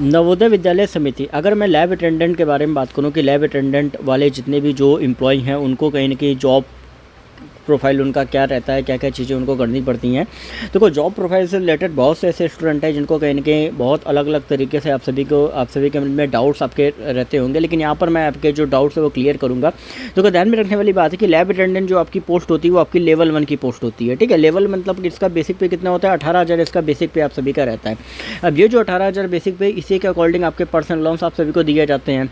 नवोदय विद्यालय समिति, अगर मैं लैब अटेंडेंट के बारे में बात करूं कि लैब अटेंडेंट वाले जितने भी जो एम्प्लॉय हैं उनको कहीं न कहीं जॉब प्रोफाइल उनका क्या रहता है, क्या-क्या चीज़ें उनको करनी पड़ती हैं। देखो, जॉब प्रोफाइल से रिलेटेड बहुत से ऐसे स्टूडेंट हैं जिनको कहीं न कहीं बहुत अलग-अलग तरीके से आप सभी के मन में डाउट्स आपके रहते होंगे, लेकिन यहाँ पर मैं आपके जो डाउट्स है वो क्लियर करूँगा। देखो, ध्यान में रखने वाली बात है कि लैब अटेंडेंट जो आपकी पोस्ट होती है वो आपकी लेवल 1 की पोस्ट होती है, ठीक है। लेवल मतलब इसका बेसिक पे कितना होता है, 18,000 इसका बेसिक पे आप सभी का रहता है। अब ये जो 18,000 बेसिक पे, इसी के अकॉर्डिंग आपके पर्सनल लोन्स आप सभी को दिए जाते हैं।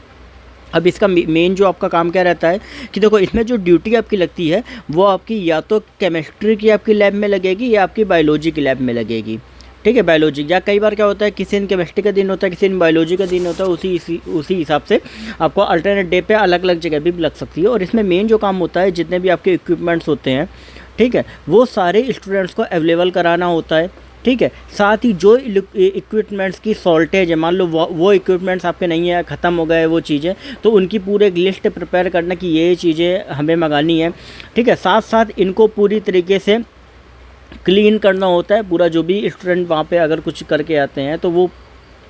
अब इसका मेन जो आपका काम क्या रहता है कि देखो, इसमें जो ड्यूटी आपकी लगती है वो आपकी या तो केमिस्ट्री की आपकी लैब में लगेगी या आपकी बायोलॉजी की लैब में लगेगी, ठीक है। बायोलॉजी, या कई बार क्या होता है किसी दिन केमिस्ट्री का दिन होता है, किसी दिन बायोलॉजी का दिन होता है, उसी हिसाब से आपको अल्टरनेट डे पे अलग अलग जगह भी लग सकती है। और इसमें मेन जो काम होता है, जितने भी आपके इक्विपमेंट्स होते हैं, ठीक है, वो सारे स्टूडेंट्स को अवेलेबल कराना होता है, ठीक है। साथ ही जो इक्विपमेंट्स की शॉर्टेज है, मान लो वो इक्विपमेंट्स आपके नहीं है, ख़त्म हो गए वो चीज़ें, तो उनकी पूरी एक लिस्ट प्रिपेयर करना कि ये चीज़ें हमें मंगानी है, ठीक है। साथ साथ इनको पूरी तरीके से क्लीन करना होता है। पूरा जो भी स्टूडेंट वहाँ पे अगर कुछ करके आते हैं तो वो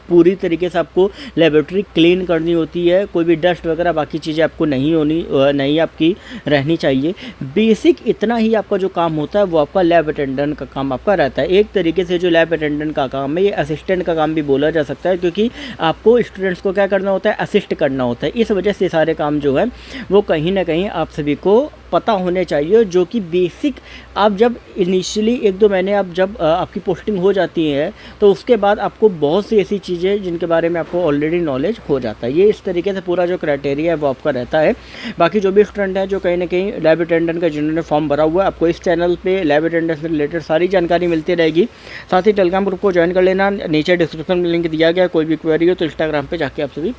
पूरी तरीके से आपको लेबोरेटरी क्लीन करनी होती है। कोई भी डस्ट वगैरह बाकी चीज़ें आपको नहीं आपकी रहनी चाहिए। बेसिक इतना ही आपका जो काम होता है वो आपका लैब अटेंडेंट का काम आपका रहता है। एक तरीके से जो लैब अटेंडेंट का काम है, ये असिस्टेंट का काम भी बोला जा सकता है, क्योंकि आपको स्टूडेंट्स को क्या करना होता है, असिस्ट करना होता है। इस वजह से सारे काम जो है वो कहीं ना कहीं आप सभी को पता होने चाहिए, जो कि बेसिक आप जब इनिशियली 1-2 महीने आप जब आपकी पोस्टिंग हो जाती है तो उसके बाद आपको बहुत सी ऐसी चीज़ें जिनके बारे में आपको ऑलरेडी नॉलेज हो जाता है। ये इस तरीके से पूरा जो क्राइटेरिया है वो आपका रहता है। बाकी जो भी स्टूडेंट हैं जो कहीं ना कहीं लैब अटेंडेंट का जिन्होंने फॉर्म भरा हुआ है, आपको इस चैनल पे लैब अटेंडेंट से रिलेटेड सारी जानकारी मिलती रहेगी। साथ ही टेलीग्राम ग्रुप को ज्वाइन कर लेना, नीचे डिस्क्रिप्शन में लिंक दिया गया। कोई भी क्वेरी हो तो इंस्टाग्राम पर जाके आप सभी